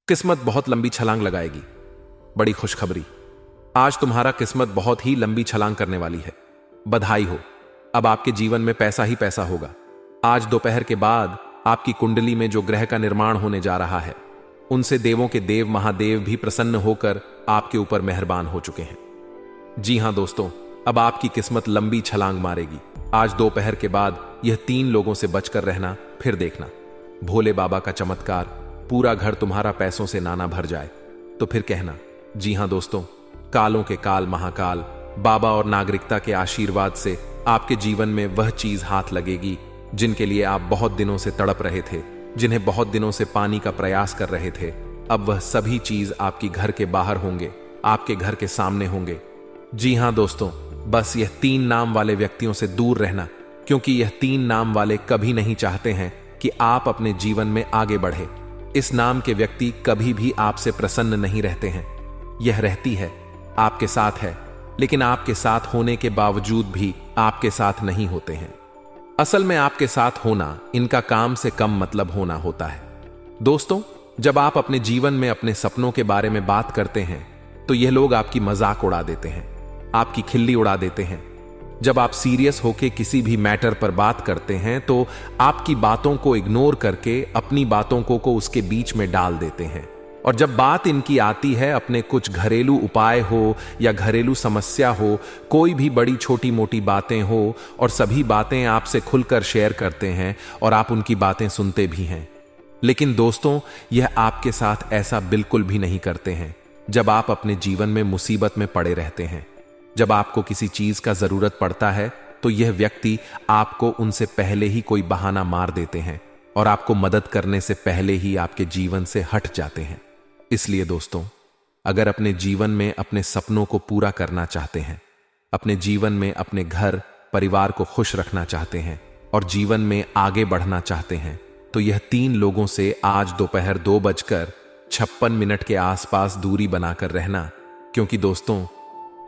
किस्मत बहुत लंबी छलांग लगाएगी। बड़ी खुशखबरी, आज तुम्हारा किस्मत बहुत ही लंबी छलांग करने वाली है। बधाई हो, अब आपके जीवन में पैसा ही पैसा होगा। आज दोपहर के बाद आपकी कुंडली में जो ग्रह का निर्माण होने जा रहा है, उनसे देवों के देव महादेव भी प्रसन्न होकर आपके ऊपर मेहरबान हो चुके हैं। जी हां दोस्तों, अब आपकी किस्मत लंबी छलांग मारेगी। आज दोपहर के बाद यह 3 लोगों से बचकर रहना, फिर देखना भोले बाबा का चमत्कार, पूरा घर तुम्हारा पैसों से नाना भर जाए तो फिर कहना। जी हां दोस्तों, कालों के काल महाकाल बाबा और नागरिकता के आशीर्वाद से आपके जीवन में वह चीज हाथ लगेगी जिनके लिए आप बहुत दिनों से तड़प रहे थे, जिन्हें बहुत दिनों से पाने का प्रयास कर रहे थे। अब वह सभी चीज आपकी घर के बाहर होंगे, आपके घर के सामने होंगे। जी हां दोस्तों, बस यह 3 नाम वाले व्यक्तियों से दूर रहना, क्योंकि यह 3 नाम वाले कभी नहीं चाहते हैं कि आप अपने जीवन में आगे बढ़े। इस नाम के व्यक्ति कभी भी आपसे प्रसन्न नहीं रहते हैं। यह रहती है, आपके साथ है, लेकिन आपके साथ होने के बावजूद भी आपके साथ नहीं होते हैं। असल में आपके साथ होना इनका काम से कम मतलब होना होता है। दोस्तों, जब आप अपने जीवन में अपने सपनों के बारे में बात करते हैं तो यह लोग आपकी मजाक उड़ा देते हैं, आपकी खिल्ली उड़ा देते हैं। जब आप सीरियस होकर किसी भी मैटर पर बात करते हैं तो आपकी बातों को इग्नोर करके अपनी बातों को उसके बीच में डाल देते हैं। और जब बात इनकी आती है अपने कुछ घरेलू उपाय हो या घरेलू समस्या हो, कोई भी बड़ी छोटी मोटी बातें हो, और सभी बातें आपसे खुलकर शेयर करते हैं और आप उनकी बातें सुनते भी हैं। लेकिन दोस्तों, यह आपके साथ ऐसा बिल्कुल भी नहीं करते हैं। जब आप अपने जीवन में मुसीबत में पड़े रहते हैं, जब आपको किसी चीज का जरूरत पड़ता है, तो यह व्यक्ति आपको उनसे पहले ही कोई बहाना मार देते हैं और आपको मदद करने से पहले ही आपके जीवन से हट जाते हैं। इसलिए दोस्तों, अगर अपने जीवन में अपने सपनों को पूरा करना चाहते हैं, अपने जीवन में अपने घर परिवार को खुश रखना चाहते हैं और जीवन में आगे बढ़ना चाहते हैं, तो यह 3 लोगों से आज दोपहर 2:56 के आसपास दूरी बनाकर रहना। क्योंकि दोस्तों,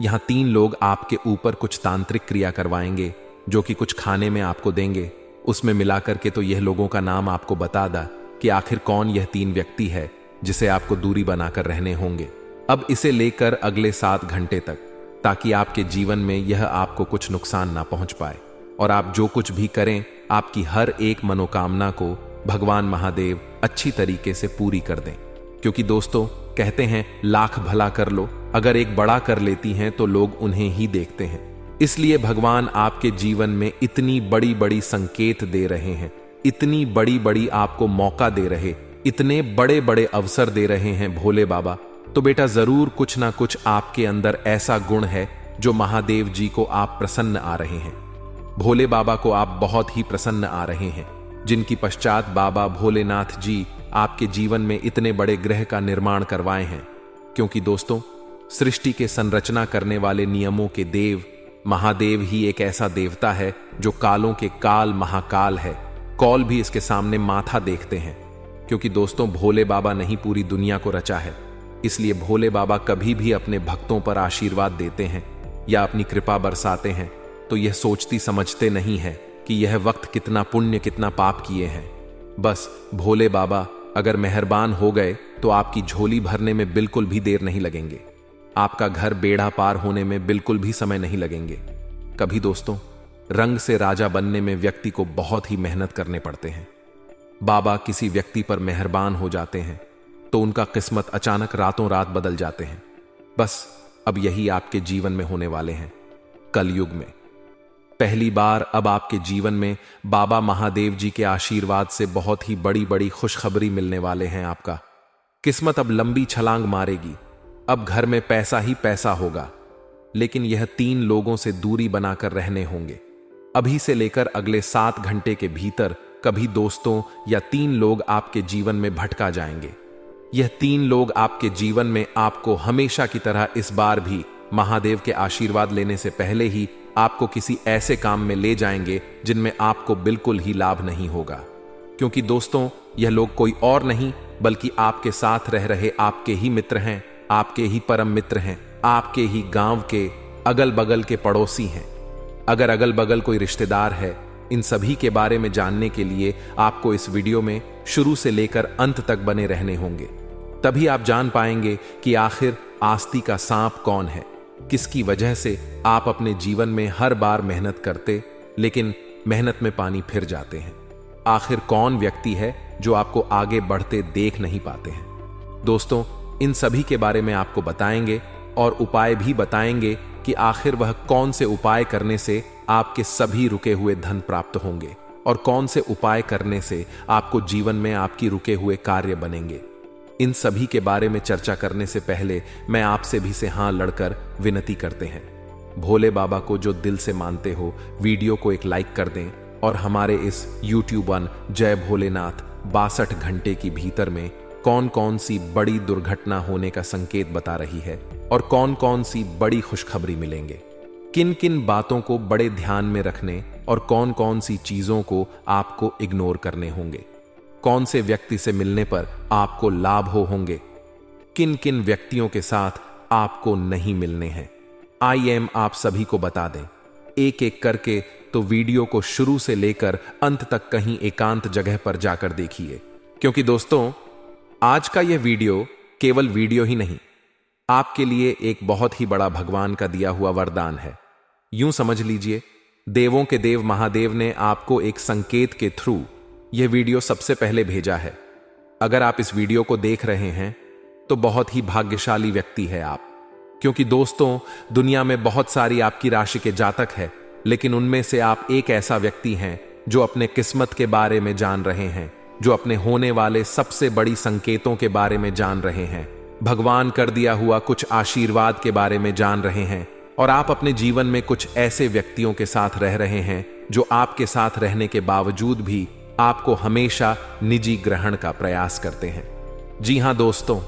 यहां 3 लोग आपके ऊपर कुछ तांत्रिक क्रिया करवाएंगे, जो कि कुछ खाने में आपको देंगे। उसमें मिलाकर के तो यह लोगों का नाम आपको बता दा कि आखिर कौन यह 3 व्यक्ति है जिसे आपको दूरी बनाकर रहने होंगे। अब इसे लेकर अगले 7 घंटे तक, ताकि आपके जीवन में यह आपको कुछ नुकसान ना पहुंच पाए और आप जो कुछ भी करें, आपकी हर एक मनोकामना को भगवान महादेव अच्छी तरीके से पूरी कर दें। क्योंकि दोस्तों, कहते हैं लाख भला कर लो, अगर एक बड़ा कर लेती हैं तो लोग उन्हें ही देखते हैं। इसलिए भगवान आपके जीवन में इतनी बड़ी बड़ी संकेत दे रहे हैं, इतनी बड़ी बड़ी आपको मौका दे रहे, इतने बड़े बड़े अवसर दे रहे हैं भोले बाबा। तो बेटा, जरूर कुछ ना कुछ आपके अंदर ऐसा गुण है जो महादेव जी को आप प्रसन्न आ रहे हैं, भोले बाबा को आप बहुत ही प्रसन्न आ रहे हैं, जिनकी पश्चात बाबा भोलेनाथ जी आपके जीवन में इतने बड़े ग्रह का निर्माण करवाए हैं। क्योंकि दोस्तों, सृष्टि के संरचना करने वाले नियमों के देव महादेव ही एक ऐसा देवता है जो कालों के काल महाकाल है। कौल भी इसके सामने माथा देखते हैं। क्योंकि दोस्तों, भोले बाबा ने ही पूरी दुनिया को रचा है। इसलिए भोले बाबा कभी भी अपने भक्तों पर आशीर्वाद देते हैं या अपनी कृपा बरसाते हैं तो यह सोचती समझते नहीं है कि यह वक्त कितना पुण्य कितना पाप किए हैं। बस भोले बाबा अगर मेहरबान हो गए तो आपकी झोली भरने में बिल्कुल भी देर नहीं लगेंगे, आपका घर बेड़ा पार होने में बिल्कुल भी समय नहीं लगेंगे। कभी दोस्तों, रंग से राजा बनने में व्यक्ति को बहुत ही मेहनत करने पड़ते हैं। बाबा किसी व्यक्ति पर मेहरबान हो जाते हैं तो उनका किस्मत अचानक रातों रात बदल जाते हैं। बस अब यही आपके जीवन में होने वाले हैं। कलयुग में पहली बार अब आपके जीवन में बाबा महादेव जी के आशीर्वाद से बहुत ही बड़ी बड़ी खुशखबरी मिलने वाले हैं। आपका किस्मत अब लंबी छलांग मारेगी। अब घर में पैसा ही पैसा होगा, लेकिन यह 3 लोगों से दूरी बनाकर रहने होंगे। अभी से लेकर अगले 7 घंटे के भीतर कभी दोस्तों या 3 लोग आपके जीवन में भटका जाएंगे। यह 3 लोग आपके जीवन में आपको हमेशा की तरह इस बार भी महादेव के आशीर्वाद लेने से पहले ही आपको किसी ऐसे काम में ले जाएंगे जिनमें आपको बिल्कुल ही लाभ नहीं होगा। क्योंकि दोस्तों, यह लोग कोई और नहीं बल्कि आपके साथ रह रहे आपके ही मित्र हैं, आपके ही परम मित्र हैं, आपके ही गांव के अगल बगल के पड़ोसी हैं। अगर अगल बगल कोई रिश्तेदार है, इन सभी के बारे में जानने के लिए आपको इस वीडियो में शुरू से लेकर अंत तक बने रहने होंगे। तभी आप जान पाएंगे कि आखिर आस्ती का सांप कौन है, किसकी वजह से आप अपने जीवन में हर बार मेहनत करते लेकिन मेहनत में पानी फिर जाते हैं। आखिर कौन व्यक्ति है जो आपको आगे बढ़ते देख नहीं पाते हैं। दोस्तों, इन सभी के बारे में आपको बताएंगे और उपाय भी बताएंगे कि आखिर वह कौन से उपाय करने से आपके सभी रुके हुए धन प्राप्त होंगे और कौन से उपाय करने से आपको जीवन में आपकी रुके हुए कार्य बनेंगे। इन सभी के बारे में चर्चा करने से पहले मैं आपसे भी से हां लड़कर विनती करते हैं। भोले बाबा को जो दिल से मानते हो, वीडियो को एक लाइक कर दें और हमारे इस YouTube 1 जय भोलेनाथ 62 घंटे की भीतर में कौन कौन सी बड़ी दुर्घटना होने का संकेत बता रही है और कौन कौन सी बड़ी खुशखबरी मिलेंगे, किन किन बातों को बड़े ध्यान में रखने और कौन कौन सी चीजों को आपको इग्नोर करने होंगे, कौन से व्यक्ति से मिलने पर आपको लाभ होंगे, किन किन व्यक्तियों के साथ आपको नहीं मिलने हैं। आप सभी को बता दें एक एक करके, तो वीडियो को शुरू से लेकर अंत तक कहीं एकांत जगह पर जाकर देखिए, क्योंकि दोस्तों आज का यह वीडियो केवल वीडियो ही नहीं, आपके लिए एक बहुत ही बड़ा भगवान का दिया हुआ वरदान है। यूं समझ लीजिए, देवों के देव महादेव ने आपको एक संकेत के थ्रू यह वीडियो सबसे पहले भेजा है। अगर आप इस वीडियो को देख रहे हैं तो बहुत ही भाग्यशाली व्यक्ति है आप, क्योंकि दोस्तों दुनिया में बहुत सारी आपकी राशि के जातक है, लेकिन उनमें से आप एक ऐसा व्यक्ति हैं जो अपने किस्मत के बारे में जान रहे हैं, जो अपने होने वाले सबसे बड़ी संकेतों के बारे में जान रहे हैं, भगवान कर दिया हुआ कुछ आशीर्वाद के बारे में जान रहे हैं, और आप अपने जीवन में कुछ ऐसे व्यक्तियों के साथ रह रहे हैं जो आपके साथ रहने के बावजूद भी आपको हमेशा निजी ग्रहण का प्रयास करते हैं। जी हां दोस्तों,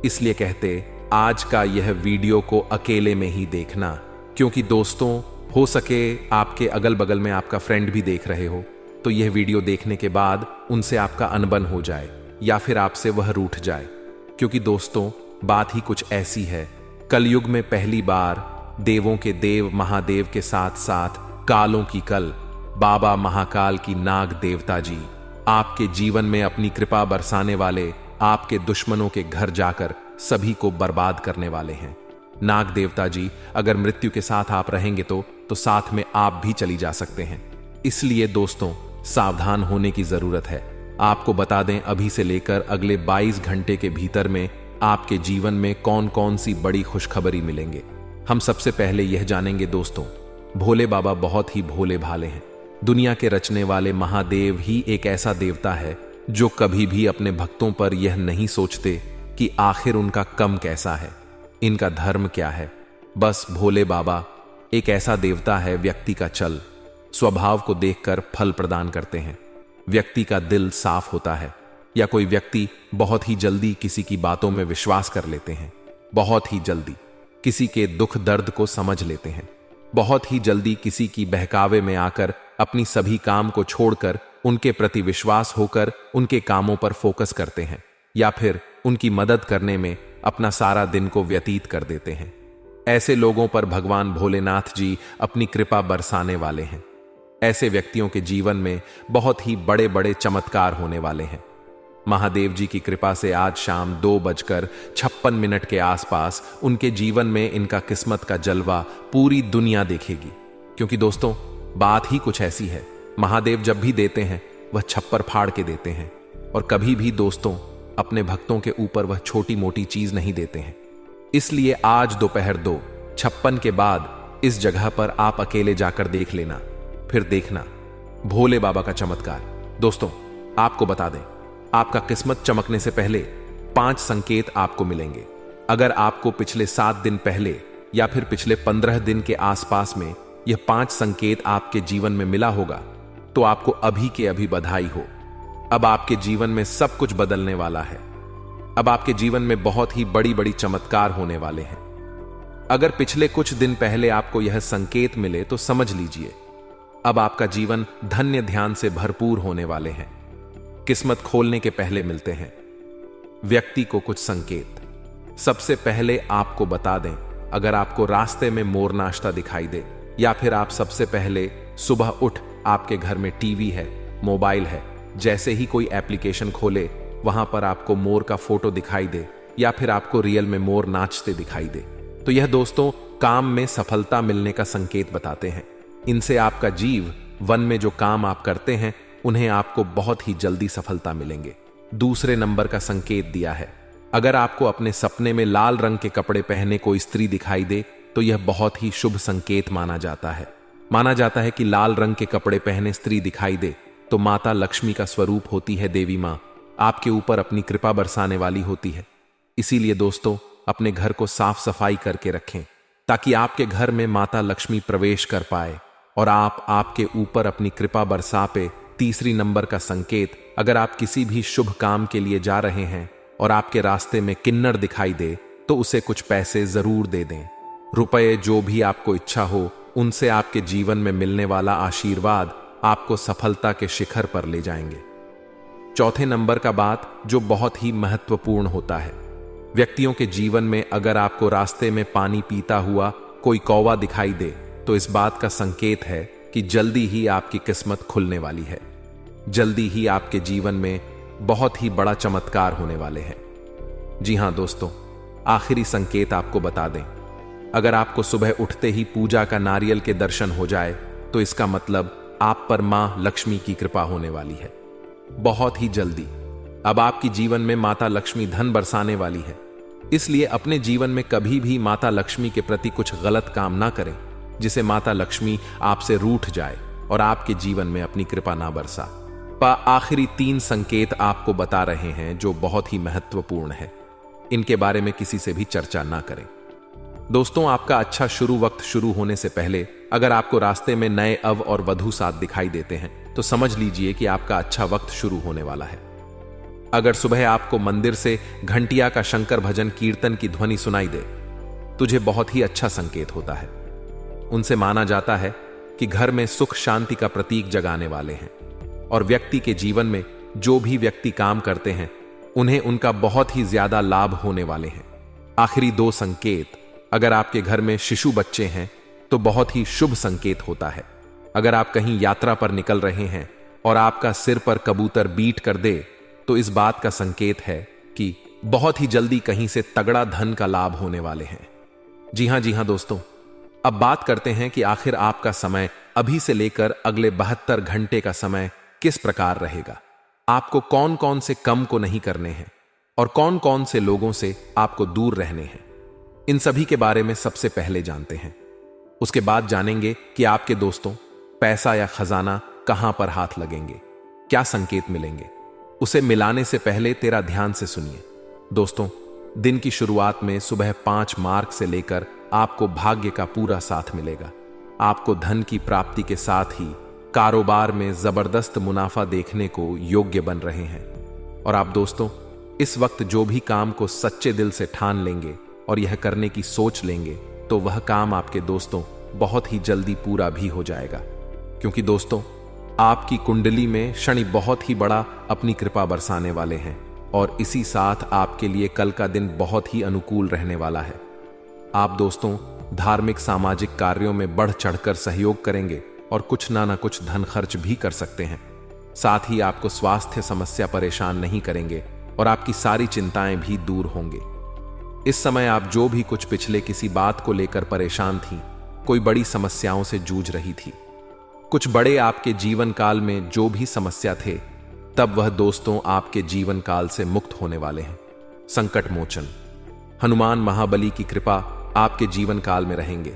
इसलिए कहते आज का यह वीडियो को अकेले में ही देखना, क्योंकि दोस्तों हो सके आपके अगल बगल में आपका फ्रेंड भी देख रहे हो, तो यह वीडियो देखने के बाद उनसे आपका अनबन हो जाए या फिर आपसे वह रूठ जाए। क्योंकि दोस्तों बात ही कुछ ऐसी है, कलयुग में पहली बार देवों के देव महादेव के साथ साथ कालों की कल बाबा महाकाल की नाग देवता जी आपके जीवन में अपनी कृपा बरसाने वाले आपके दुश्मनों के घर जाकर सभी को बर्बाद करने वाले हैं। नाग देवता जी अगर मृत्यु के साथ आप रहेंगे तो साथ में आप भी चली जा सकते हैं। इसलिए दोस्तों सावधान होने की जरूरत है। आपको बता दें अभी से लेकर अगले 22 घंटे के भीतर में आपके जीवन में कौन कौन सी बड़ी खुशखबरी मिलेंगे। हम सबसे पहले यह जानेंगे दोस्तों, भोले बाबा बहुत ही भोले भाले हैं। दुनिया के रचने वाले महादेव ही एक ऐसा देवता है जो कभी भी अपने भक्तों पर यह नहीं सोचते कि आखिर उनका कम कैसा है, इनका धर्म क्या है। बस भोले बाबा एक ऐसा देवता है, व्यक्ति का चल स्वभाव को देखकर फल प्रदान करते हैं। व्यक्ति का दिल साफ होता है, या कोई व्यक्ति बहुत ही जल्दी किसी की बातों में विश्वास कर लेते हैं, बहुत ही जल्दी किसी के दुख दर्द को समझ लेते हैं, बहुत ही जल्दी किसी की बहकावे में आकर अपनी सभी काम को छोड़कर उनके प्रति विश्वास होकर उनके कामों पर फोकस करते हैं, या फिर उनकी मदद करने में अपना सारा दिन को व्यतीत कर देते हैं। ऐसे लोगों पर भगवान भोलेनाथ जी अपनी कृपा बरसाने वाले हैं। ऐसे व्यक्तियों के जीवन में बहुत ही बड़े बड़े चमत्कार होने वाले हैं। महादेव जी की कृपा से आज शाम 2:56 के आसपास उनके जीवन में इनका किस्मत का जलवा पूरी दुनिया देखेगी। क्योंकि दोस्तों बात ही कुछ ऐसी है, महादेव जब भी देते हैं वह छप्पर फाड़ के देते हैं, और कभी भी दोस्तों अपने भक्तों के ऊपर वह छोटी मोटी चीज नहीं देते हैं। इसलिए आज दोपहर 2:56 के बाद इस जगह पर आप अकेले जाकर देख लेना, फिर देखना भोले बाबा का चमत्कार। दोस्तों आपको बता दें, आपका किस्मत चमकने से पहले 5 संकेत आपको मिलेंगे। अगर आपको पिछले 7 दिन पहले या फिर पिछले 15 दिन के आसपास में यह 5 संकेत आपके जीवन में मिला होगा, तो आपको अभी के अभी बधाई हो। अब आपके जीवन में सब कुछ बदलने वाला है। अब आपके जीवन में बहुत ही बड़ी बड़ी चमत्कार होने वाले हैं। अगर पिछले कुछ दिन पहले आपको यह संकेत मिले तो समझ लीजिए अब आपका जीवन धन्य ध्यान से भरपूर होने वाले हैं। किस्मत खोलने के पहले मिलते हैं व्यक्ति को कुछ संकेत। सबसे पहले आपको बता दें, अगर आपको रास्ते में मोर नाचता दिखाई दे, या फिर आप सबसे पहले सुबह उठ आपके घर में टीवी है, मोबाइल है, जैसे ही कोई एप्लीकेशन खोले वहां पर आपको मोर का फोटो दिखाई दे, या फिर आपको रियल में मोर नाचते दिखाई दे, तो यह दोस्तों काम में सफलता मिलने का संकेत बताते हैं। इनसे आपका जीव वन में जो काम आप करते हैं उन्हें आपको बहुत ही जल्दी सफलता मिलेंगे। दूसरे नंबर का संकेत दिया है, अगर आपको अपने सपने में लाल रंग के कपड़े पहने कोई स्त्री दिखाई दे तो यह बहुत ही शुभ संकेत माना जाता है। माना जाता है कि लाल रंग के कपड़े पहने स्त्री दिखाई दे तो माता लक्ष्मी का स्वरूप होती है। देवी मां आपके ऊपर अपनी कृपा बरसाने वाली होती है। इसीलिए दोस्तों अपने घर को साफ सफाई करके रखें ताकि आपके घर में माता लक्ष्मी प्रवेश कर पाए और आप आपके ऊपर अपनी कृपा बरसा पे। तीसरी नंबर का संकेत, अगर आप किसी भी शुभ काम के लिए जा रहे हैं और आपके रास्ते में किन्नर दिखाई दे तो उसे कुछ पैसे जरूर दे दें। रुपए जो भी आपको इच्छा हो उनसे आपके जीवन में मिलने वाला आशीर्वाद आपको सफलता के शिखर पर ले जाएंगे। चौथे नंबर का बात जो बहुत ही महत्वपूर्ण होता है, व्यक्तियों के जीवन में अगर आपको रास्ते में पानी पीता हुआ कोई कौवा दिखाई दे तो इस बात का संकेत है कि जल्दी ही आपकी किस्मत खुलने वाली है। जल्दी ही आपके जीवन में बहुत ही बड़ा चमत्कार होने वाले हैं। जी हां दोस्तों, आखिरी संकेत आपको बता दें, अगर आपको सुबह उठते ही पूजा का नारियल के दर्शन हो जाए तो इसका मतलब आप पर मां लक्ष्मी की कृपा होने वाली है। बहुत ही जल्दी अब आपकी जीवन में माता लक्ष्मी धन बरसाने वाली है। इसलिए अपने जीवन में कभी भी माता लक्ष्मी के प्रति कुछ गलत काम ना करें जिसे माता लक्ष्मी आपसे रूठ जाए और आपके जीवन में अपनी कृपा ना बरसा। आखिरी 3 संकेत आपको बता रहे हैं जो बहुत ही महत्वपूर्ण है। इनके बारे में किसी से भी चर्चा ना करें। दोस्तों आपका अच्छा वक्त शुरू होने से पहले अगर आपको रास्ते में नए अव और वधू साथ दिखाई देते हैं तो समझ लीजिए कि आपका अच्छा वक्त शुरू होने वाला है। अगर सुबह आपको मंदिर से घंटिया का शंकर भजन कीर्तन की ध्वनि सुनाई दे तुझे बहुत ही अच्छा संकेत होता है। उनसे माना जाता है कि घर में सुख शांति का प्रतीक जगाने वाले हैं और व्यक्ति के जीवन में जो भी व्यक्ति काम करते हैं उन्हें उनका बहुत ही ज्यादा लाभ होने वाले हैं। आखिरी 2 संकेत, अगर आपके घर में शिशु बच्चे हैं तो बहुत ही शुभ संकेत होता है। अगर आप कहीं यात्रा पर निकल रहे हैं और आपका सिर पर कबूतर बीट कर दे तो इस बात का संकेत है कि बहुत ही जल्दी कहीं से तगड़ा धन का लाभ होने वाले हैं। जी हां दोस्तों, अब बात करते हैं कि आखिर आपका समय अभी से लेकर अगले 72 घंटे का समय किस प्रकार रहेगा। आपको कौन कौन से कम को नहीं करने हैं और कौन कौन से लोगों से आपको दूर रहने हैं, इन सभी के बारे में सबसे पहले जानते हैं। उसके बाद जानेंगे कि आपके दोस्तों पैसा या खजाना कहां पर हाथ लगेंगे, क्या संकेत मिलेंगे। उसे मिलाने से पहले तेरा ध्यान से सुनिए। दोस्तों दिन की शुरुआत में सुबह 5 मार्क से लेकर आपको भाग्य का पूरा साथ मिलेगा। आपको धन की प्राप्ति के साथ ही कारोबार में जबरदस्त मुनाफा देखने को योग्य बन रहे हैं। और आप दोस्तों इस वक्त जो भी काम को सच्चे दिल से ठान लेंगे और यह करने की सोच लेंगे तो वह काम आपके दोस्तों बहुत ही जल्दी पूरा भी हो जाएगा। क्योंकि दोस्तों आपकी कुंडली में शनि बहुत ही बड़ा अपनी कृपा बरसाने वाले हैं और इसी साथ आपके लिए कल का दिन बहुत ही अनुकूल रहने वाला है। आप दोस्तों धार्मिक सामाजिक कार्यों में बढ़ चढ़कर सहयोग करेंगे और कुछ ना कुछ धन खर्च भी कर सकते हैं। साथ ही आपको स्वास्थ्य समस्या परेशान नहीं करेंगे और आपकी सारी चिंताएं भी दूर होंगे। इस समय आप जो भी कुछ पिछले किसी बात को लेकर परेशान थी, कोई बड़ी समस्याओं से जूझ रही थी, कुछ बड़े आपके जीवन काल में जो भी समस्या थे, तब वह दोस्तों आपके जीवन काल से मुक्त होने वाले हैं। संकट मोचन हनुमान महाबली की कृपा आपके जीवन काल में रहेंगे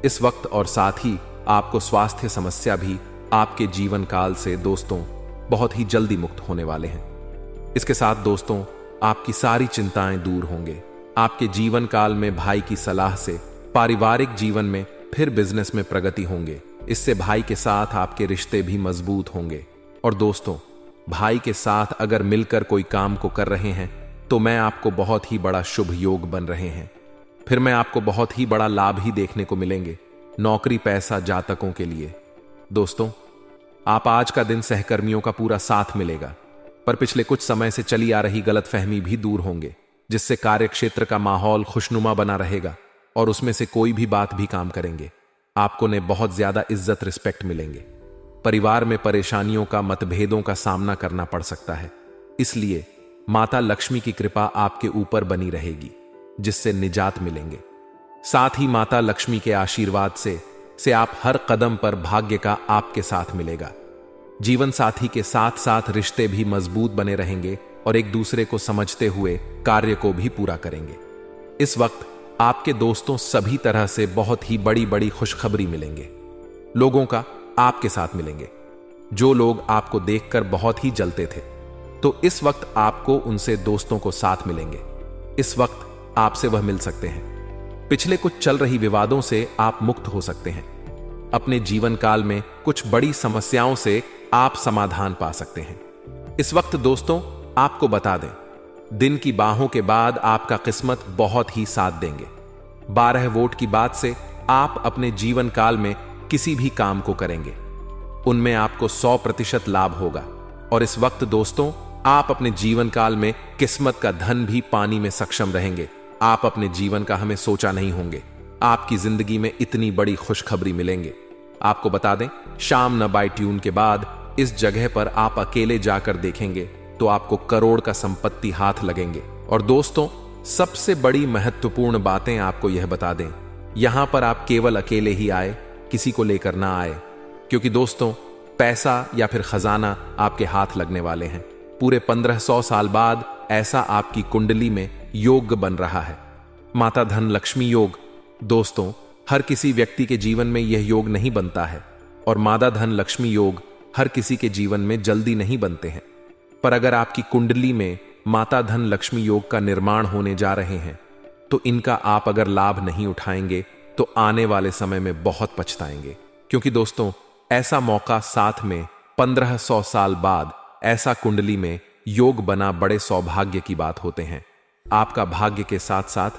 इस वक्त और साथ ही आपको स्वास्थ्य समस्या भी आपके जीवन काल से दोस्तों बहुत ही जल्दी मुक्त होने वाले हैं। इसके साथ दोस्तों आपकी सारी चिंताएं दूर होंगे। आपके जीवन काल में भाई की सलाह से पारिवारिक जीवन में फिर बिजनेस में प्रगति होंगे। इससे भाई के साथ आपके रिश्ते भी मजबूत होंगे। और दोस्तों भाई के साथ अगर मिलकर कोई काम को कर रहे हैं तो मैं आपको बहुत ही बड़ा शुभ योग बन रहे हैं। फिर मैं आपको बहुत ही बड़ा लाभ ही देखने को मिलेंगे नौकरी पैसा जातकों के लिए। दोस्तों आप आज का दिन सहकर्मियों का पूरा साथ मिलेगा, पर पिछले कुछ समय से चली आ रही गलतफहमी भी दूर होंगे, जिससे कार्यक्षेत्र का माहौल खुशनुमा बना रहेगा और उसमें से कोई भी बात भी काम करेंगे आपको ने बहुत ज्यादा इज्जत रिस्पेक्ट मिलेंगे। परिवार में परेशानियों का मतभेदों का सामना करना पड़ सकता है, इसलिए माता लक्ष्मी की कृपा आपके ऊपर बनी रहेगी, जिससे निजात मिलेंगे। साथ ही माता लक्ष्मी के आशीर्वाद से आप हर कदम पर भाग्य का आपके साथ मिलेगा। जीवन साथी के साथ साथ रिश्ते भी मजबूत बने रहेंगे और एक दूसरे को समझते हुए कार्य को भी पूरा करेंगे। इस वक्त आपके दोस्तों सभी तरह से बहुत ही बड़ी बड़ी खुशखबरी मिलेंगे। लोगों का आपके साथ मिलेंगे। जो लोग आपको देखकर बहुत ही जलते थे, तो इस वक्त आपको उनसे दोस्तों को साथ मिलेंगे। इस वक्त आपसे वह मिल सकते हैं। पिछले कुछ चल रही विवादों से आप मुक्त हो सकते हैं। अपने जीवन काल में कुछ बड़ी समस्याओं से आप समाधान पा सकते हैं। इस वक्त दोस्तों आपको बता दें, दिन की बाहों के बाद आपका किस्मत बहुत ही साथ देंगे। 12 वोट की बात से आप अपने जीवन काल में किसी भी काम को करेंगे, उनमें आपको 100% लाभ होगा। और इस वक्त दोस्तों आप अपने जीवन काल में किस्मत का धन भी पानी में सक्षम रहेंगे। आप अपने जीवन का हमें सोचा नहीं होंगे, आपकी जिंदगी में इतनी बड़ी खुशखबरी मिलेंगे। आपको बता दें, शाम 9 ट्यून के बाद इस जगह पर आप अकेले जाकर देखेंगे तो आपको करोड़ का संपत्ति हाथ लगेंगे। और दोस्तों सबसे बड़ी महत्वपूर्ण बातें आपको यह बता दें, यहां पर आप केवल अकेले ही आए, किसी को लेकर ना आए, क्योंकि दोस्तों पैसा या फिर खजाना आपके हाथ लगने वाले हैं। पूरे 1500 साल बाद ऐसा आपकी कुंडली में योग बन रहा है, माता धन लक्ष्मी योग। दोस्तों हर किसी व्यक्ति के जीवन में यह योग नहीं बनता है और माता धन लक्ष्मी योग हर किसी के जीवन में जल्दी नहीं बनते हैं। पर अगर आपकी कुंडली में माता धन लक्ष्मी योग का निर्माण होने जा रहे हैं, तो इनका आप अगर लाभ नहीं उठाएंगे तो आने वाले समय में बहुत पछताएंगे। क्योंकि दोस्तों ऐसा मौका साथ में 1500 साल बाद ऐसा कुंडली में योग बना बड़े सौभाग्य की बात होते हैं। आपका भाग्य के साथ साथ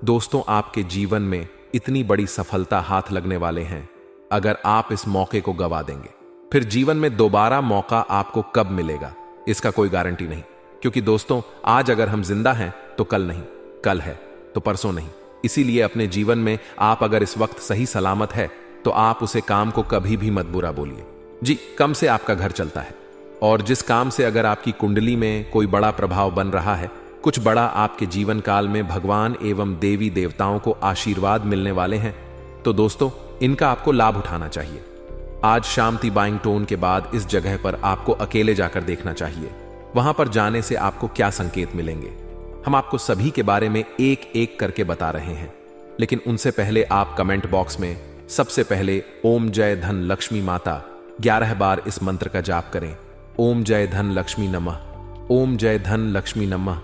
दोस्तों आपके जीवन में इतनी बड़ी सफलता हाथ लगने वाले हैं। अगर आप इस मौके को गवा देंगे, फिर जीवन में दोबारा मौका आपको कब मिलेगा इसका कोई गारंटी नहीं। क्योंकि दोस्तों आज अगर हम जिंदा हैं तो कल नहीं, कल है तो परसों नहीं। इसीलिए अपने जीवन में आप अगर इस वक्त सही सलामत है तो आप उसे काम को कभी भी मत बुरा बोलिए। जी, कम से आपका घर चलता है, और जिस काम से अगर आपकी कुंडली में कोई बड़ा प्रभाव बन रहा है, कुछ बड़ा आपके जीवन काल में भगवान एवं देवी देवताओं को आशीर्वाद मिलने वाले हैं, तो दोस्तों इनका आपको लाभ उठाना चाहिए। आज शाम ती बाइंग टोन के बाद इस जगह पर आपको अकेले जाकर देखना चाहिए। वहां पर जाने से आपको क्या संकेत मिलेंगे, हम आपको सभी के बारे में एक एक करके बता रहे हैं। लेकिन उनसे पहले आप कमेंट बॉक्स में सबसे पहले ओम जय धन लक्ष्मी माता 11 बार इस मंत्र का जाप करें। ओम जय धन लक्ष्मी नमः, ओम जय धन लक्ष्मी नमः।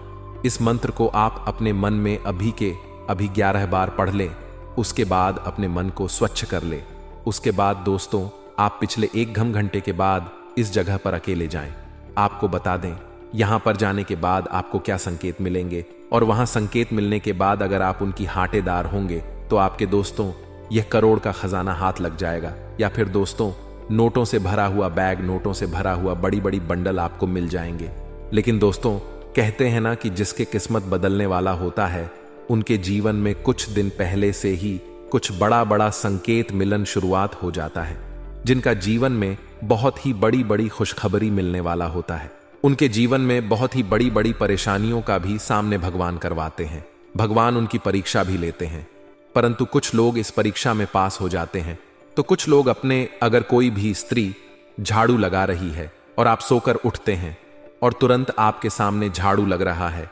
इस मंत्र को आप अपने मन में अभी के अभी 11 बार पढ़ लें। उसके बाद अपने मन को स्वच्छ कर ले। उसके बाद दोस्तों आप पिछले 1 घंटे के बाद इस जगह पर अकेले जाएं। आपको बता दें यहां पर जाने के बाद आपको क्या संकेत मिलेंगे, और वहां संकेत मिलने के बाद अगर आप उनकी हाटेदार होंगे तो आपके दोस्तों यह करोड़ का खजाना हाथ लग जाएगा। या फिर दोस्तों नोटों से भरा हुआ बैग, नोटों से भरा हुआ बड़ी बड़ी बंडल आपको मिल जाएंगे। लेकिन दोस्तों कहते हैं ना कि जिसके किस्मत बदलने वाला होता है, उनके जीवन में कुछ दिन पहले से ही कुछ बड़ा बड़ा संकेत मिलन शुरुआत हो जाता है। जिनका जीवन में बहुत ही बड़ी बड़ी खुशखबरी मिलने वाला होता है, उनके जीवन में बहुत ही बड़ी बड़ी परेशानियों का भी सामने भगवान करवाते हैं। भगवान उनकी परीक्षा भी लेते हैं, परंतु कुछ लोग इस परीक्षा में पास हो जाते हैं। तो कुछ लोग अपने, अगर कोई भी स्त्री झाड़ू लगा रही है और आप सोकर उठते हैं और तुरंत आपके सामने झाड़ू लग रहा है,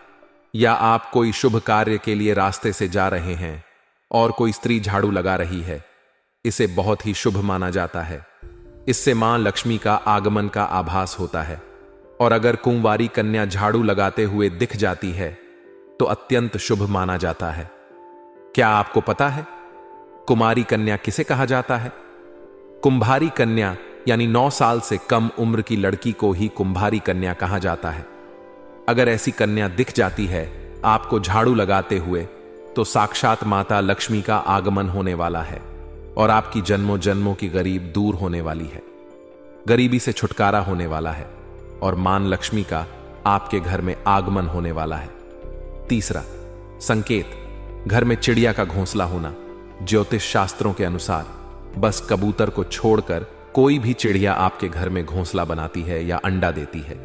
या आप कोई शुभ कार्य के लिए रास्ते से जा रहे हैं और कोई स्त्री झाड़ू लगा रही है, इसे बहुत ही शुभ माना जाता है। इससे मां लक्ष्मी का आगमन का आभास होता है। और अगर कुंवारी कन्या झाड़ू लगाते हुए दिख जाती है तो अत्यंत शुभ माना जाता है। क्या आपको पता है कुमारी कन्या किसे कहा जाता है? कुंभारी कन्या यानी 9 साल से कम उम्र की लड़की को ही कुंभारी कन्या कहा जाता है। अगर ऐसी कन्या दिख जाती है आपको झाड़ू लगाते हुए, तो साक्षात माता लक्ष्मी का आगमन होने वाला है और आपकी जन्मों जन्मों की गरीब दूर होने वाली है। गरीबी से छुटकारा होने वाला है और मां लक्ष्मी का आपके घर में आगमन होने वाला है। तीसरा संकेत, घर में चिड़िया का घोंसला होना। ज्योतिष शास्त्रों के अनुसार बस कबूतर को छोड़कर कोई भी चिड़िया आपके घर में घोंसला बनाती है या अंडा देती है,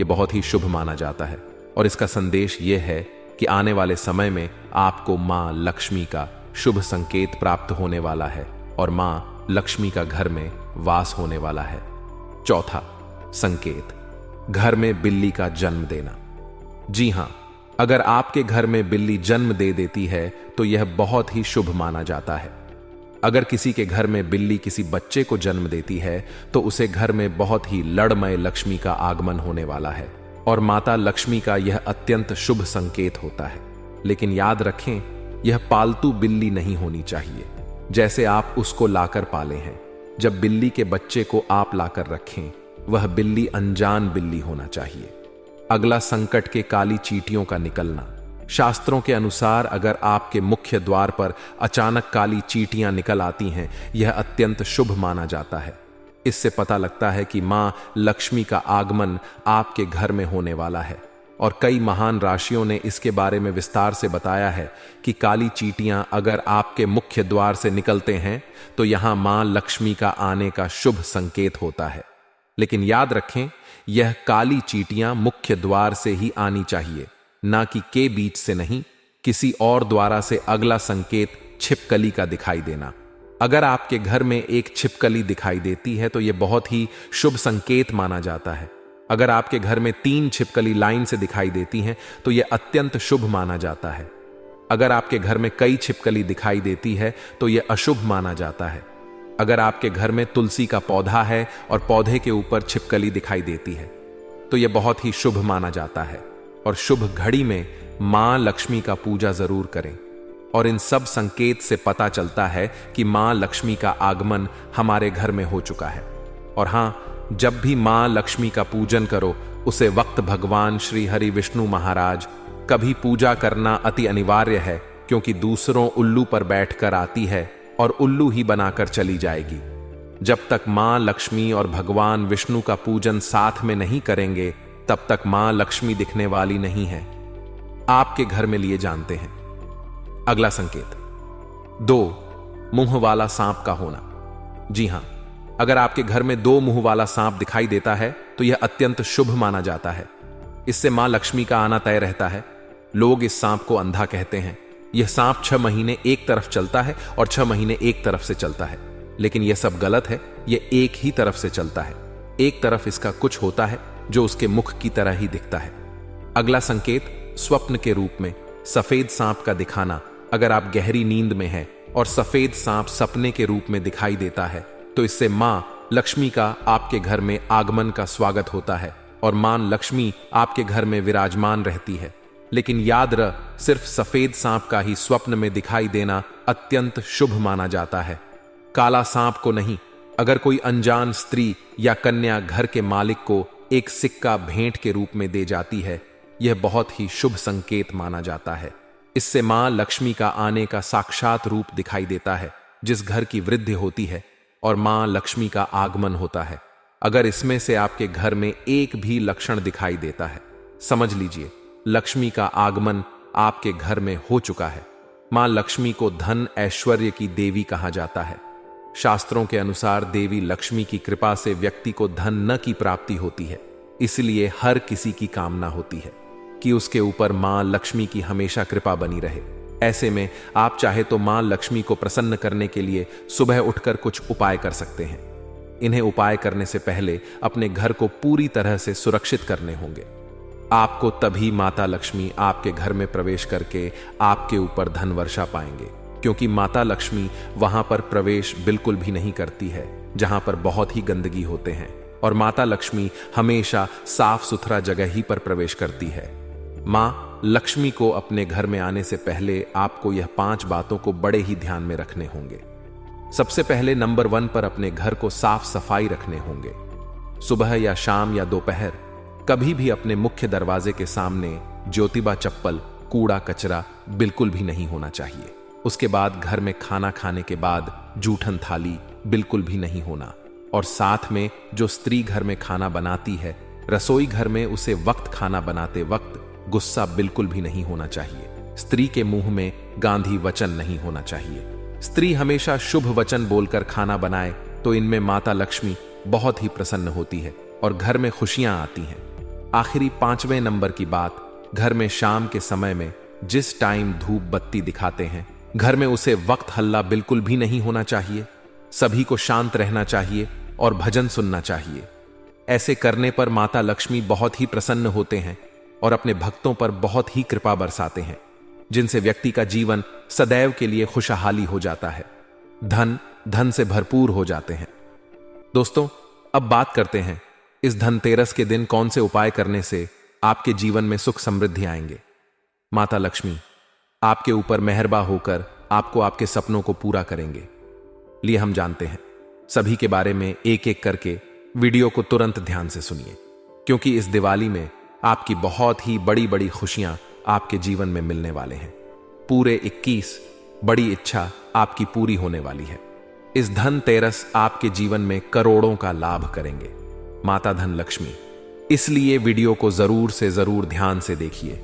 यह बहुत ही शुभ माना जाता है। और इसका संदेश यह है कि आने वाले समय में आपको मां लक्ष्मी का शुभ संकेत प्राप्त होने वाला है और मां लक्ष्मी का घर में वास होने वाला है। चौथा संकेत, घर में बिल्ली का जन्म देना। जी हां, अगर आपके घर में बिल्ली जन्म दे देती है तो यह बहुत ही शुभ माना जाता है। अगर किसी के घर में बिल्ली किसी बच्चे को जन्म देती है तो उसे घर में बहुत ही लड़मय लक्ष्मी का आगमन होने वाला है और माता लक्ष्मी का यह अत्यंत शुभ संकेत होता है। लेकिन याद रखें, यह पालतू बिल्ली नहीं होनी चाहिए जैसे आप उसको लाकर पाले हैं। जब बिल्ली के बच्चे को आप लाकर रखें, वह बिल्ली अनजान बिल्ली होना चाहिए। अगला संकट के काली चींटियों का निकलना। शास्त्रों के अनुसार अगर आपके मुख्य द्वार पर अचानक काली चींटियां निकल आती हैं, यह अत्यंत शुभ माना जाता है। इससे पता लगता है कि मां लक्ष्मी का आगमन आपके घर में होने वाला है और कई महान राशियों ने इसके बारे में विस्तार से बताया है कि काली चींटियां अगर आपके मुख्य द्वार से निकलते हैं तो यहां मां लक्ष्मी का आने का शुभ संकेत होता है। लेकिन याद रखें, यह काली चींटियां मुख्य द्वार से ही आनी चाहिए, ना कि के बीच से नहीं, किसी और द्वारा से। अगला संकेत छिपकली का दिखाई देना। अगर आपके घर में एक छिपकली दिखाई देती है तो यह बहुत ही शुभ संकेत माना जाता है। अगर आपके घर में 3 छिपकली लाइन से दिखाई देती हैं तो यह अत्यंत शुभ माना जाता है। अगर आपके घर में कई छिपकली दिखाई देती है तो यह अशुभ माना जाता है। अगर आपके घर में तुलसी का पौधा है और पौधे के ऊपर छिपकली दिखाई देती है तो यह बहुत ही शुभ माना जाता है। और शुभ घड़ी में मां लक्ष्मी का पूजा जरूर करें। और इन सब संकेत से पता चलता है कि मां लक्ष्मी का आगमन हमारे घर में हो चुका है। और हां, जब भी मां लक्ष्मी का पूजन करो, उसे वक्त भगवान श्री हरि विष्णु महाराज कभी पूजा करना अति अनिवार्य है, क्योंकि दूसरों उल्लू पर बैठकर आती है और उल्लू ही बनाकर चली जाएगी। जब तक मां लक्ष्मी और भगवान विष्णु का पूजन साथ में नहीं करेंगे, तब तक मां लक्ष्मी दिखने वाली नहीं है, आपके घर में लिए जानते हैं। अगला संकेत 2 मुंह वाला सांप का होना। जी हां, अगर आपके घर में 2 मुंह वाला सांप दिखाई देता है तो यह अत्यंत शुभ माना जाता है। इससे मां लक्ष्मी का आना तय रहता है। लोग इस सांप को अंधा कहते हैं। यह सांप 6 महीने एक तरफ चलता है और 6 महीने एक तरफ से चलता है, लेकिन यह सब गलत है। यह एक ही तरफ से चलता है। एक तरफ इसका कुछ होता है जो उसके मुख की तरह ही दिखता है। अगला संकेत स्वप्न के रूप में सफेद सांप का दिखाना। अगर आप गहरी नींद में हैं और सफेद सांप सपने के रूप में दिखाई देता है तो इससे मां लक्ष्मी का आपके घर में आगमन का स्वागत होता है और मां लक्ष्मी आपके घर में विराजमान रहती है। लेकिन याद रह, सिर्फ सफेद सांप का ही स्वप्न में दिखाई देना अत्यंत शुभ माना जाता है, काला सांप को नहीं। अगर कोई अनजान स्त्री या कन्या घर के मालिक को एक सिक्का भेंट के रूप में दे जाती है, यह बहुत ही शुभ संकेत माना जाता है। इससे मां लक्ष्मी का आने का साक्षात रूप दिखाई देता है, जिस घर की वृद्धि होती है और मां लक्ष्मी का आगमन होता है। अगर इसमें से आपके घर में एक भी लक्षण दिखाई देता है, समझ लीजिए लक्ष्मी का आगमन आपके घर में हो चुका है। मां लक्ष्मी को धन ऐश्वर्य की देवी कहा जाता है। शास्त्रों के अनुसार देवी लक्ष्मी की कृपा से व्यक्ति को धन न की प्राप्ति होती है, इसलिए हर किसी की कामना होती है कि उसके ऊपर मां लक्ष्मी की हमेशा कृपा बनी रहे। ऐसे में आप चाहे तो मां लक्ष्मी को प्रसन्न करने के लिए सुबह उठकर कुछ उपाय कर सकते हैं। इन्हें उपाय करने से पहले अपने घर को पूरी तरह से सुरक्षित करने होंगे। आपको तभी माता लक्ष्मी आपके घर में प्रवेश करके आपके ऊपर धन वर्षा पाएंगे, क्योंकि माता लक्ष्मी वहां पर प्रवेश बिल्कुल भी नहीं करती है जहां पर बहुत ही गंदगी होते हैं, और माता लक्ष्मी हमेशा साफ सुथरा जगह ही पर प्रवेश करती है। मां लक्ष्मी को अपने घर में आने से पहले आपको यह 5 बातों को बड़े ही ध्यान में रखने होंगे। सबसे पहले नंबर 1 पर अपने घर को साफ सफाई रखने होंगे। सुबह या शाम या दोपहर कभी भी अपने मुख्य दरवाजे के सामने ज्योतिबा चप्पल, कूड़ा कचरा बिल्कुल भी नहीं होना चाहिए। उसके बाद घर में खाना खाने के बाद जूठन थाली बिल्कुल भी नहीं होना, और साथ में जो स्त्री घर में खाना बनाती है, रसोई घर में उसे वक्त खाना बनाते वक्त गुस्सा बिल्कुल भी नहीं होना चाहिए। स्त्री के मुंह में गांधी वचन नहीं होना चाहिए। स्त्री हमेशा शुभ वचन बोलकर खाना बनाए तो इनमें माता लक्ष्मी बहुत ही प्रसन्न होती है और घर में खुशियां आती हैं। आखिरी 5वें नंबर की बात, घर में शाम के समय में जिस टाइम धूप बत्ती दिखाते हैं, घर में उसे वक्त हल्ला बिल्कुल भी नहीं होना चाहिए। सभी को शांत रहना चाहिए और भजन सुनना चाहिए। ऐसे करने पर माता लक्ष्मी बहुत ही प्रसन्न होते हैं और अपने भक्तों पर बहुत ही कृपा बरसाते हैं, जिनसे व्यक्ति का जीवन सदैव के लिए खुशहाली हो जाता है, धन से भरपूर हो जाते हैं। दोस्तों, अब बात करते हैं इस धनतेरस के दिन कौन से उपाय करने से आपके जीवन में सुख समृद्धि आएंगे। माता लक्ष्मी आपके ऊपर मेहरबा होकर आपको आपके सपनों को पूरा करेंगे। लिए हम जानते हैं सभी के बारे में एक एक करके। वीडियो को तुरंत ध्यान से सुनिए, क्योंकि इस दिवाली में आपकी बहुत ही बड़ी बड़ी खुशियां आपके जीवन में मिलने वाले हैं। पूरे 21 बड़ी इच्छा आपकी पूरी होने वाली है। इस धनतेरस आपके जीवन में करोड़ों का लाभ करेंगे माता धन लक्ष्मी। इसलिए वीडियो को जरूर से जरूर ध्यान से देखिए।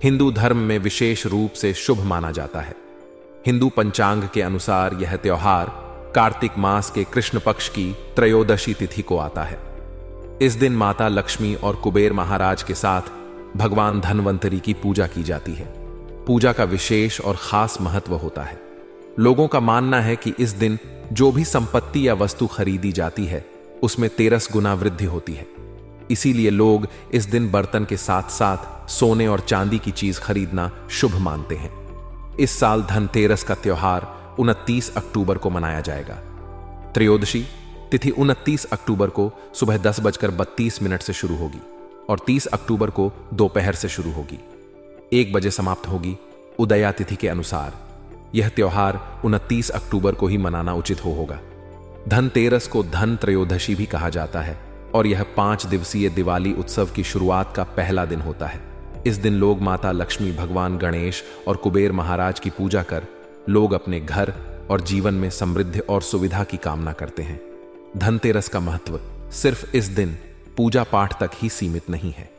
हिंदू धर्म में विशेष रूप से शुभ माना जाता है। हिंदू पंचांग के अनुसार यह त्योहार कार्तिक मास के कृष्ण पक्ष की त्रयोदशी तिथि को आता है। इस दिन माता लक्ष्मी और कुबेर महाराज के साथ भगवान धन्वंतरी की पूजा की जाती है। पूजा का विशेष और खास महत्व होता है। लोगों का मानना है कि इस दिन जो भी संपत्ति या वस्तु खरीदी जाती है उसमें 13 गुना वृद्धि होती है। इसीलिए लोग इस दिन बर्तन के साथ साथ सोने और चांदी की चीज खरीदना शुभ मानते हैं। इस साल धनतेरस का त्योहार 29 अक्टूबर को मनाया जाएगा। त्रयोदशी तिथि 29 अक्टूबर को सुबह 10:32 से शुरू होगी और 30 अक्टूबर को दोपहर से शुरू होगी, 1 बजे समाप्त होगी उदया तिथि के अनुसार। यह त्योहार 29 अक्टूबर को ही मनाना उचित होगा। धनतेरस को धन त्रयोदशी भी कहा जाता है और यह 5 दिवसीय दिवाली उत्सव की शुरुआत का पहला दिन होता है। इस दिन लोग माता लक्ष्मी, भगवान गणेश और कुबेर महाराज की पूजा कर लोग अपने घर और जीवन में समृद्धि और सुविधा की कामना करते हैं। धनतेरस का महत्व सिर्फ इस दिन पूजा पाठ तक ही सीमित नहीं है।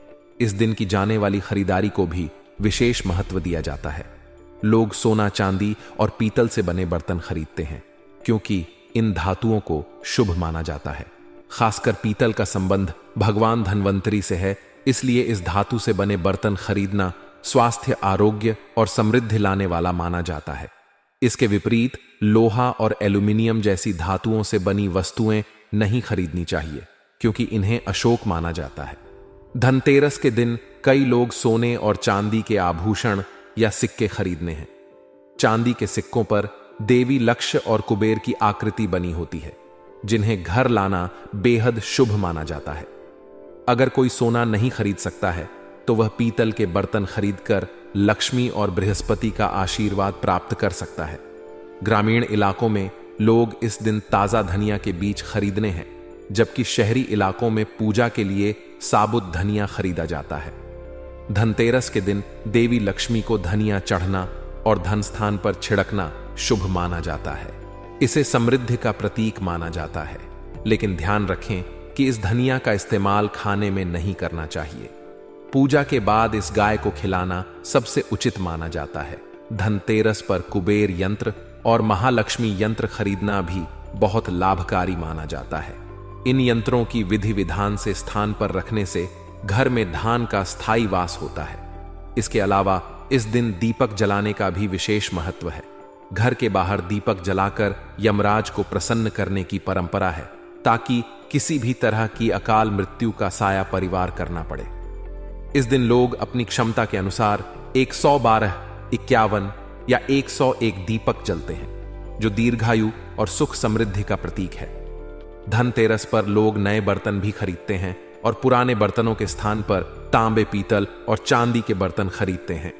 इस दिन की जाने वाली खरीदारी को भी विशेष महत्व दिया जाता है। लोग सोना, चांदी और पीतल से बने बर्तन खरीदते हैं, क्योंकि इन धातुओं को शुभ माना जाता है। खासकर पीतल का संबंध भगवान धन्वंतरी से है, इसलिए इस धातु से बने बर्तन खरीदना स्वास्थ्य, आरोग्य और समृद्धि लाने वाला माना जाता है। इसके विपरीत लोहा और एल्यूमिनियम जैसी धातुओं से बनी वस्तुएं नहीं खरीदनी चाहिए, क्योंकि इन्हें अशुभ माना जाता है। धनतेरस के दिन कई लोग सोने और चांदी के आभूषण या सिक्के खरीदने हैं। चांदी के सिक्कों पर देवी लक्ष्य और कुबेर की आकृति बनी होती है, जिन्हें घर लाना बेहद शुभ माना जाता है। अगर कोई सोना नहीं खरीद सकता है तो वह पीतल के बर्तन खरीदकर लक्ष्मी और बृहस्पति का आशीर्वाद प्राप्त कर सकता है। ग्रामीण इलाकों में लोग इस दिन ताजा धनिया के बीज खरीदने हैं, जबकि शहरी इलाकों में पूजा के लिए साबुत धनिया खरीदा जाता है। धनतेरस के दिन देवी लक्ष्मी को धनिया चढ़ना और धन स्थान पर छिड़कना शुभ माना जाता है। इसे समृद्धि का प्रतीक माना जाता है। लेकिन ध्यान रखें कि इस धनिया का इस्तेमाल खाने में नहीं करना चाहिए। पूजा के बाद इस गाय को खिलाना सबसे उचित माना जाता है। धनतेरस पर कुबेर यंत्र और महालक्ष्मी यंत्र खरीदना भी बहुत लाभकारी माना जाता है। इन यंत्रों की विधि विधान से स्थान पर रखने से घर में धान का स्थायी वास होता है। इसके अलावा इस दिन दीपक जलाने का भी विशेष महत्व है। घर के बाहर दीपक जलाकर यमराज को प्रसन्न करने की परंपरा है, ताकि किसी भी तरह की अकाल मृत्यु का साया परिवार करना पड़े। इस दिन लोग अपनी क्षमता के अनुसार 112, 51 या 101 दीपक जलते हैं, जो दीर्घायु और सुख समृद्धि का प्रतीक है। धनतेरस पर लोग नए बर्तन भी खरीदते हैं और पुराने बर्तनों के स्थान पर तांबे, पीतल और चांदी के बर्तन खरीदते हैं।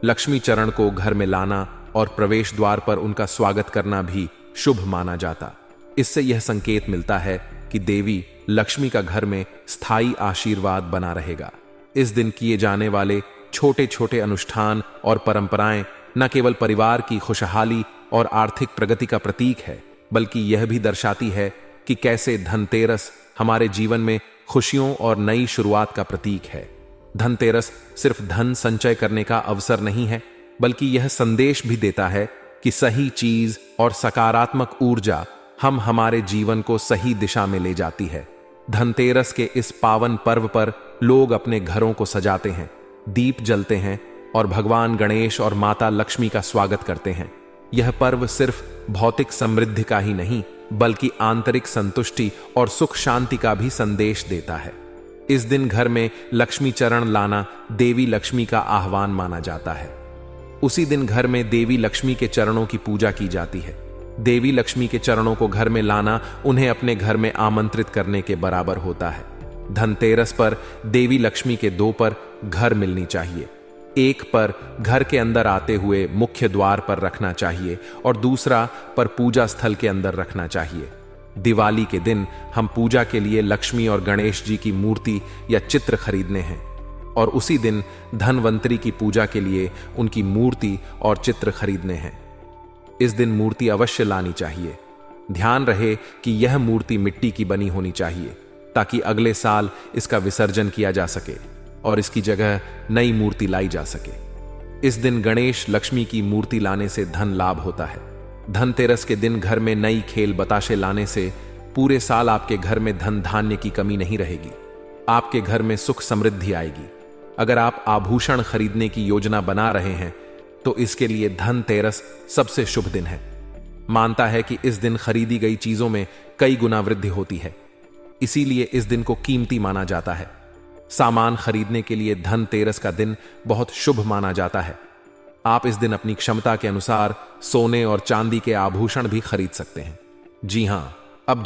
लक्ष्मी चरण को घर में लाना और प्रवेश द्वार पर उनका स्वागत करना भी शुभ माना जाता। इससे यह संकेत मिलता है कि देवी लक्ष्मी का घर में स्थायी आशीर्वाद बना रहेगा। इस दिन किए जाने वाले छोटे छोटे अनुष्ठान और परंपराएं न केवल परिवार की खुशहाली और आर्थिक प्रगति का प्रतीक है, बल्कि यह भी दर्शाती है कि कैसे धनतेरस हमारे जीवन में खुशियों और नई शुरुआत का प्रतीक है। धनतेरस सिर्फ धन संचय करने का अवसर नहीं है, बल्कि यह संदेश भी देता है कि सही चीज और सकारात्मक ऊर्जा हमारे जीवन को सही दिशा में ले जाती है। धनतेरस के इस पावन पर्व पर लोग अपने घरों को सजाते हैं, दीप जलते हैं और भगवान गणेश और माता लक्ष्मी का स्वागत करते हैं। यह पर्व सिर्फ भौतिक समृद्धि का ही नहीं बल्कि आंतरिक संतुष्टि और सुख शांति का भी संदेश देता है। इस दिन घर में लक्ष्मी चरण लाना देवी लक्ष्मी का आह्वान माना जाता है। उसी दिन घर में देवी लक्ष्मी के चरणों की पूजा की जाती है। देवी लक्ष्मी के चरणों को घर में लाना उन्हें अपने घर में आमंत्रित करने के बराबर होता है। धनतेरस पर देवी लक्ष्मी के 2 पर घर मिलनी चाहिए। एक पर घर के अंदर आते हुए मुख्य द्वार पर रखना चाहिए और दूसरा पर पूजा स्थल के अंदर रखना चाहिए। दिवाली के दिन हम पूजा के लिए लक्ष्मी और गणेश जी की मूर्ति या चित्र खरीदने हैं और उसी दिन धनवंतरी की पूजा के लिए उनकी मूर्ति और चित्र खरीदने हैं। इस दिन मूर्ति अवश्य लानी चाहिए। ध्यान रहे कि यह मूर्ति मिट्टी की बनी होनी चाहिए ताकि अगले साल इसका विसर्जन किया जा सके और इसकी जगह नई मूर्ति लाई जा सके। इस दिन गणेश लक्ष्मी की मूर्ति लाने से धन लाभ होता है। धनतेरस के दिन घर में नई खेल बताशे लाने से पूरे साल आपके घर में धन धान्य की कमी नहीं रहेगी। आपके घर में सुख समृद्धि आएगी। अगर आप आभूषण खरीदने की योजना बना रहे हैं तो इसके लिए धनतेरस सबसे शुभ दिन है। मानता है कि इस दिन खरीदी गई चीजों में कई गुना वृद्धि होती है, इसीलिए इस दिन को कीमती माना जाता है। सामान खरीदने के लिए धनतेरस का दिन बहुत शुभ माना जाता है। आप इस दिन अपनी क्षमता के अनुसार सोने और चांदी के आभूषण भी खरीद सकते हैं। जी हां, अब